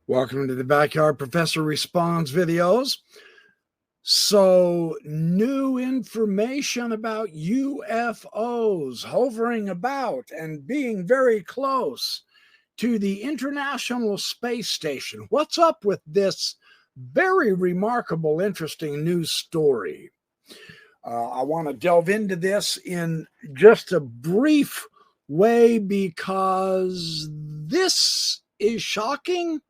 Welcome to the Backyard Professor Responds videos. So, new information about UFOs hovering about and being very close to the International Space Station. What's up with this very remarkable, interesting news story? I want to delve into this in just a brief way because this is shocking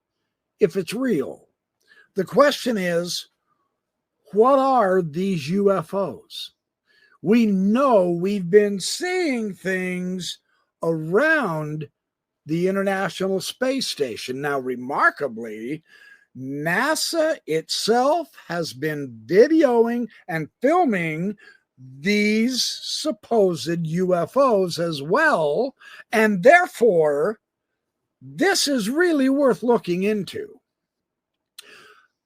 if it's real. The question is, what are these UFOs? We know we've been seeing things around the International Space Station. Now, remarkably, NASA itself has been videoing and filming these supposed UFOs as well, and therefore, this is really worth looking into.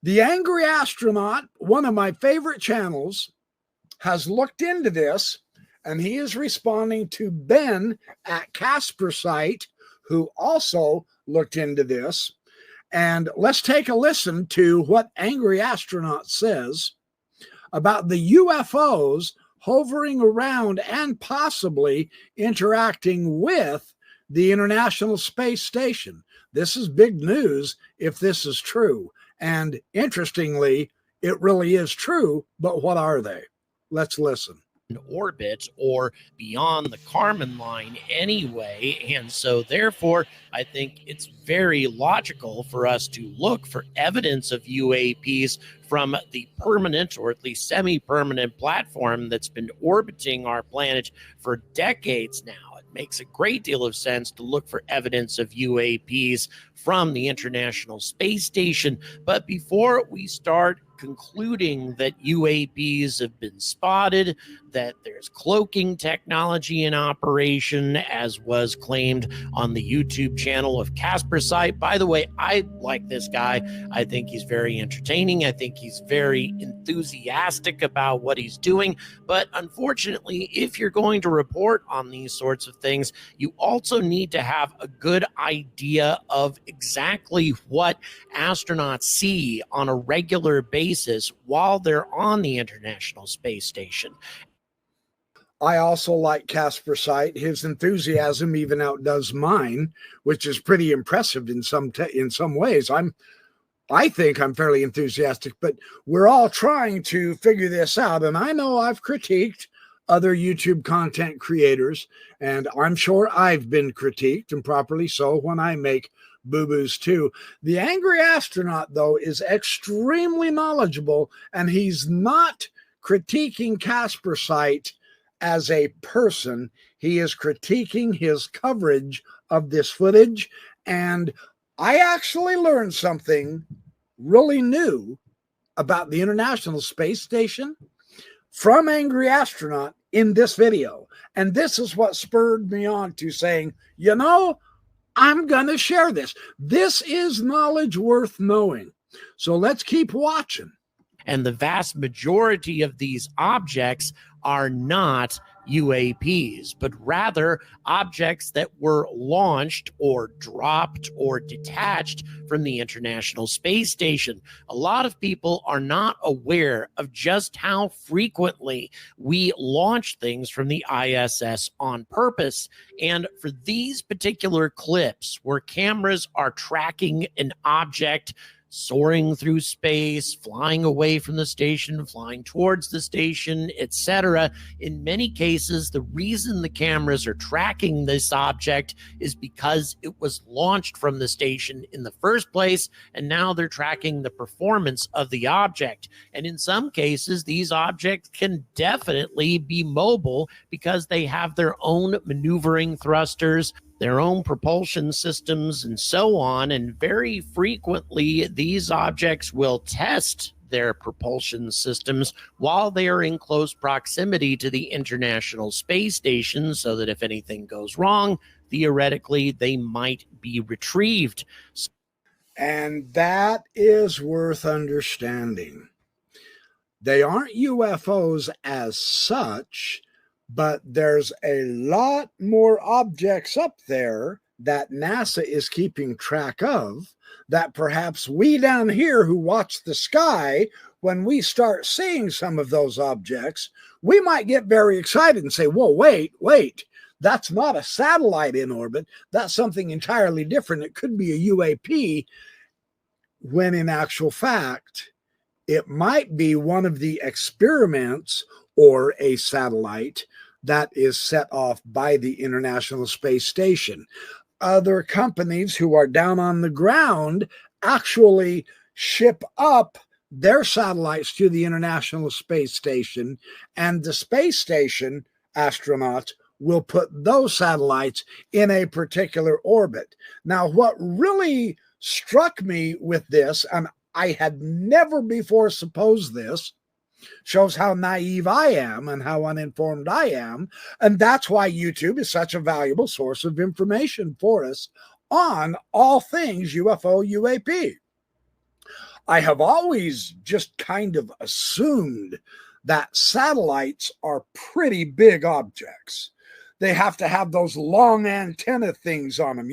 The Angry Astronaut, one of my favorite channels, has looked into this, and he is responding to Ben at CubeSat, who also looked into this. And let's take a listen to what Angry Astronaut says about the UFOs hovering around and possibly interacting with the International Space Station. This is big news if this is true. And interestingly, it really is true, but what are they? Let's listen. Orbit or beyond the Kármán line anyway, and so therefore I think it's very logical for us to look for evidence of UAPs from the permanent or at least semi-permanent platform that's been orbiting our planet for decades now. It makes a great deal of sense to look for evidence of UAPs from the International Space Station, but before we start concluding that UAPs have been spotted, that there's cloaking technology in operation, as was claimed on the YouTube channel of CubeSat. By the way, I like this guy. I think he's very entertaining. I think he's very enthusiastic about what he's doing. But unfortunately, if you're going to report on these sorts of things, you also need to have a good idea of exactly what astronauts see on a regular basis while they're on the International Space Station. I also like CubeSat. His enthusiasm even outdoes mine, which is pretty impressive in some ways. I think I'm fairly enthusiastic, but we're all trying to figure this out. And I know I've critiqued other YouTube content creators, and I'm sure I've been critiqued, and properly so, when I make boo-boos too. The Angry Astronaut, though, is extremely knowledgeable, and he's not critiquing CubeSat as a person. He is critiquing his coverage of this footage, and I actually learned something really new about the International Space Station from Angry Astronaut in this video. And this is what spurred me on to saying, you know, I'm going to share this. This is knowledge worth knowing. So let's keep watching. And the vast majority of these objects are not UAPs, but rather objects that were launched or dropped or detached from the International Space Station. A lot of people are not aware of just how frequently we launch things from the ISS on purpose. And for these particular clips where cameras are tracking an object soaring through space, flying away from the station, flying towards the station, etc. In many cases, the reason the cameras are tracking this object is because it was launched from the station in the first place, and now they're tracking the performance of the object. And in some cases, these objects can definitely be mobile because they have their own maneuvering thrusters, their own propulsion systems, and so on. And very frequently, these objects will test their propulsion systems while they are in close proximity to the International Space Station, so that if anything goes wrong, theoretically, they might be retrieved. And that is worth understanding. They aren't UFOs as such, but there's a lot more objects up there that NASA is keeping track of that perhaps we down here who watch the sky, when we start seeing some of those objects, we might get very excited and say, whoa, wait, that's not a satellite in orbit. That's something entirely different. It could be a UAP, when in actual fact, it might be one of the experiments or a satellite that is set off by the International Space Station. Other companies who are down on the ground actually ship up their satellites to the International Space Station, and the space station astronauts will put those satellites in a particular orbit. Now, what really struck me with this, and I had never before supposed this, shows how naive I am and how uninformed I am. And that's why YouTube is such a valuable source of information for us on all things UFO UAP. I have always just kind of assumed that satellites are pretty big objects. They have to have those long antenna things on them,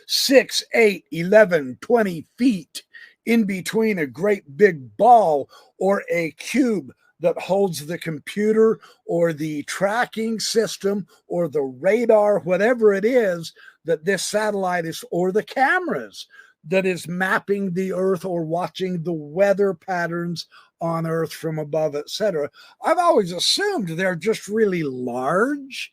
6, 8, 11, 20 feet in between a great big ball or a cube that holds the computer or the tracking system or the radar, whatever it is that this satellite is, or the cameras that is mapping the Earth or watching the weather patterns on Earth from above, etc. I've always assumed they're just really large.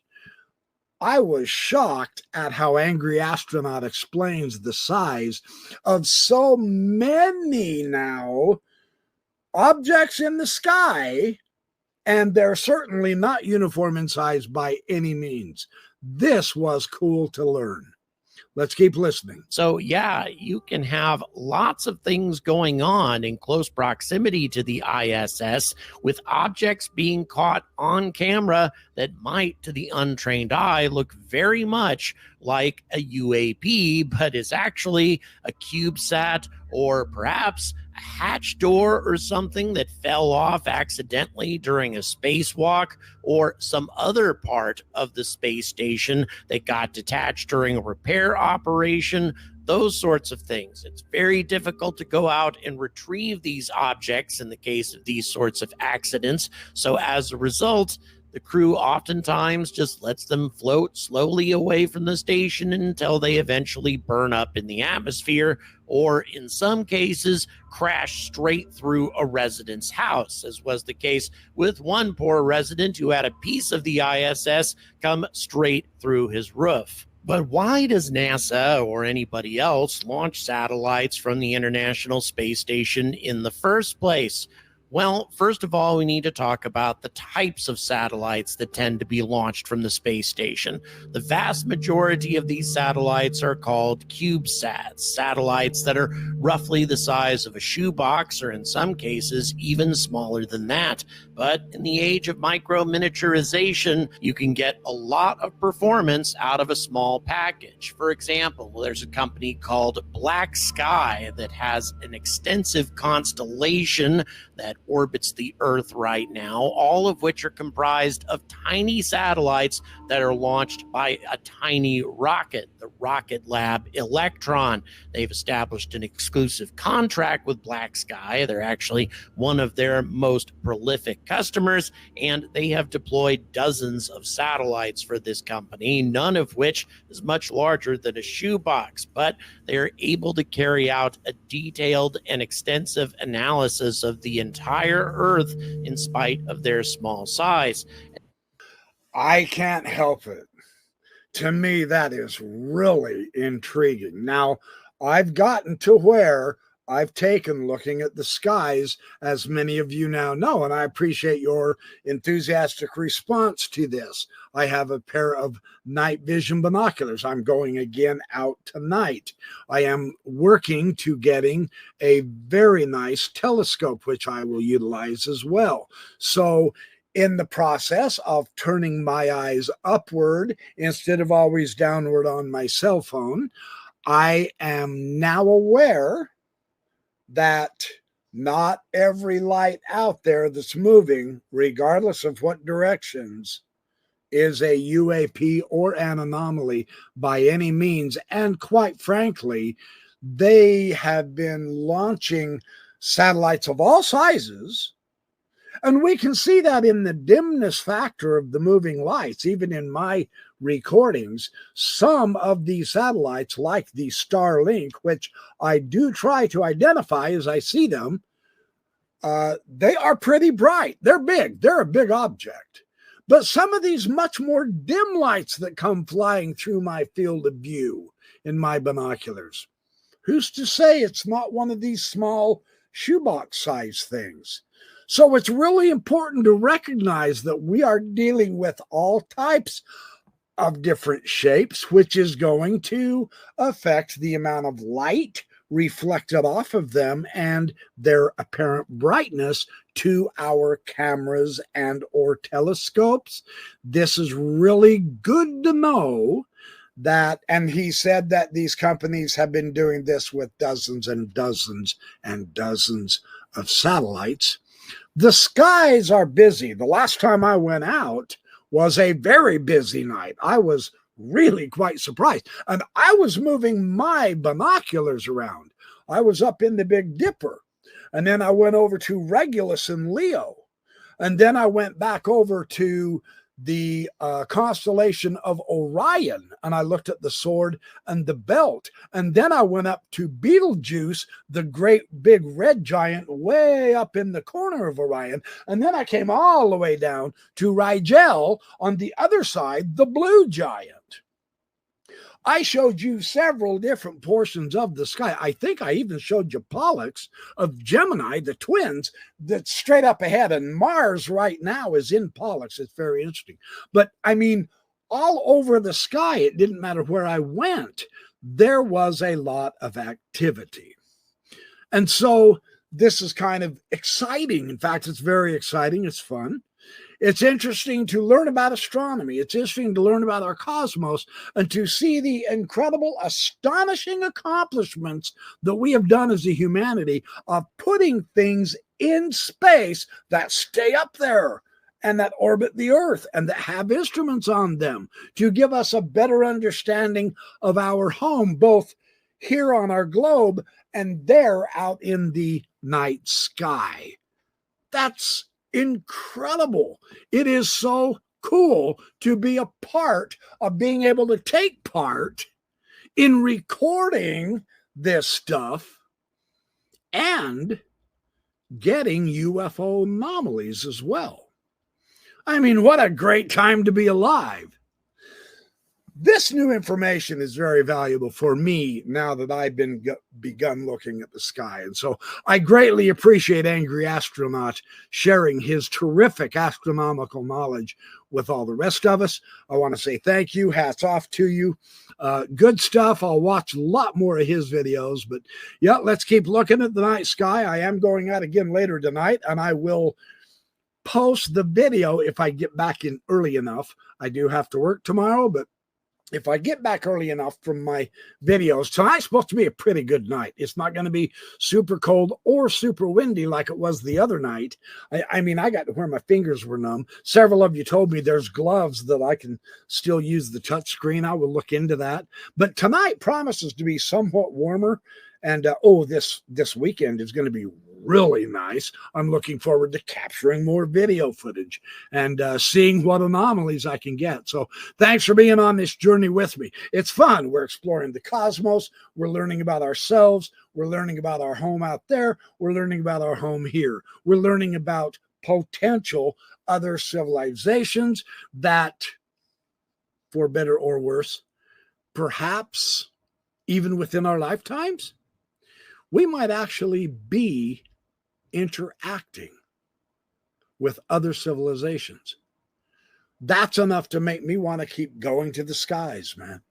I was shocked at how Angry Astronaut explains the size of so many now objects in the sky, and they're certainly not uniform in size by any means. This was cool to learn. Let's keep listening. So, yeah, you can have lots of things going on in close proximity to the ISS, with objects being caught on camera that might, to the untrained eye, look very much like a UAP, but is actually a CubeSat or perhaps a hatch door or something that fell off accidentally during a spacewalk, or some other part of the space station that got detached during a repair operation, those sorts of things. It's very difficult to go out and retrieve these objects in the case of these sorts of accidents. So as a result, the crew oftentimes just lets them float slowly away from the station until they eventually burn up in the atmosphere, or in some cases, crash straight through a resident's house, as was the case with one poor resident who had a piece of the ISS come straight through his roof. But why does NASA or anybody else launch satellites from the International Space Station in the first place? Well, first of all, we need to talk about the types of satellites that tend to be launched from the space station. The vast majority of these satellites are called CubeSats, satellites that are roughly the size of a shoebox, or in some cases, even smaller than that. But in the age of micro-miniaturization, you can get a lot of performance out of a small package. For example, there's a company called Black Sky that has an extensive constellation that orbits the Earth right now, all of which are comprised of tiny satellites that are launched by a tiny rocket, the Rocket Lab Electron. They've established an exclusive contract with Black Sky. They're actually one of their most prolific customers, and they have deployed dozens of satellites for this company, none of which is much larger than a shoebox, but they're able to carry out a detailed and extensive analysis of the entire Earth in spite of their small size. I can't help it. To me, that is really intriguing. Now, I've gotten to where I've taken looking at the skies, as many of you now know, and I appreciate your enthusiastic response to this. I have a pair of night vision binoculars. I'm going again out tonight. I am working to getting a very nice telescope, which I will utilize as well. So in the process of turning my eyes upward instead of always downward on my cell phone, I am now aware that not every light out there that's moving, regardless of what directions, is a UAP or an anomaly by any means. And quite frankly, they have been launching satellites of all sizes. And we can see that in the dimness factor of the moving lights. Even in my recordings, some of these satellites, like the Starlink, which I do try to identify as I see them, they are pretty bright. They're big. They're a big object. But some of these much more dim lights that come flying through my field of view in my binoculars, who's to say it's not one of these small shoebox size things? So it's really important to recognize that we are dealing with all types of different shapes, which is going to affect the amount of light reflected off of them and their apparent brightness to our cameras and or telescopes. This is really good to know that, and he said that these companies have been doing this with dozens and dozens and dozens of satellites. The skies are busy. The last time I went out was a very busy night. I was really quite surprised. And I was moving my binoculars around. I was up in the Big Dipper. And then I went over to Regulus and Leo. And then I went back over to the constellation of Orion, and I looked at the sword and the belt. And then I went up to Betelgeuse, the great big red giant way up in the corner of Orion. And then I came all the way down to Rigel on the other side, the blue giant. I showed you several different portions of the sky. I think I even showed you Pollux of Gemini, the twins, that's straight up ahead. And Mars right now is in Pollux. It's very interesting. But I mean, all over the sky, it didn't matter where I went, there was a lot of activity. And so this is kind of exciting. In fact, it's very exciting. It's fun. It's interesting to learn about astronomy. It's interesting to learn about our cosmos and to see the incredible, astonishing accomplishments that we have done as a humanity of putting things in space that stay up there and that orbit the Earth and that have instruments on them to give us a better understanding of our home, both here on our globe and there out in the night sky. That's incredible. It is so cool to be a part of being able to take part in recording this stuff and getting UFO anomalies as well. I mean, what a great time to be alive. This new information is very valuable for me now that I've begun looking at the sky. And so I greatly appreciate Angry Astronaut sharing his terrific astronomical knowledge with all the rest of us. I want to say thank you. Hats off to you. Good stuff. I'll watch a lot more of his videos. But yeah, let's keep looking at the night sky. I am going out again later tonight, and I will post the video if I get back in early enough. I do have to work tomorrow, but if I get back early enough from my videos, tonight's supposed to be a pretty good night. It's not going to be super cold or super windy like it was the other night. I mean, I got to where my fingers were numb. Several of you told me there's gloves that I can still use the touch screen. I will look into that. But tonight promises to be somewhat warmer. And this weekend is going to be really nice. I'm looking forward to capturing more video footage and seeing what anomalies I can get. So thanks for being on this journey with me. It's fun. We're exploring the cosmos. We're learning about ourselves. We're learning about our home out there. We're learning about our home here. We're learning about potential other civilizations that, for better or worse, perhaps even within our lifetimes, we might actually be interacting with other civilizations. That's enough to make me want to keep going to the skies, man.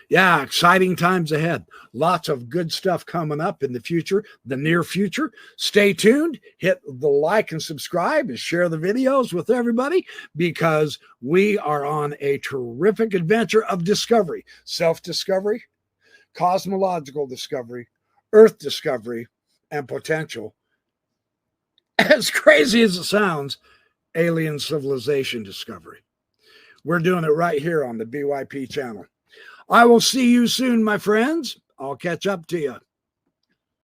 Yeah, exciting times ahead. Lots of good stuff coming up in the future, the near future. Stay tuned. Hit the like and subscribe and share the videos with everybody, because we are on a terrific adventure of discovery, self-discovery, cosmological discovery, Earth discovery, and potential, as crazy as it sounds, alien civilization discovery. We're doing it right here on the BYP channel. I will see you soon, my friends. I'll catch up to you.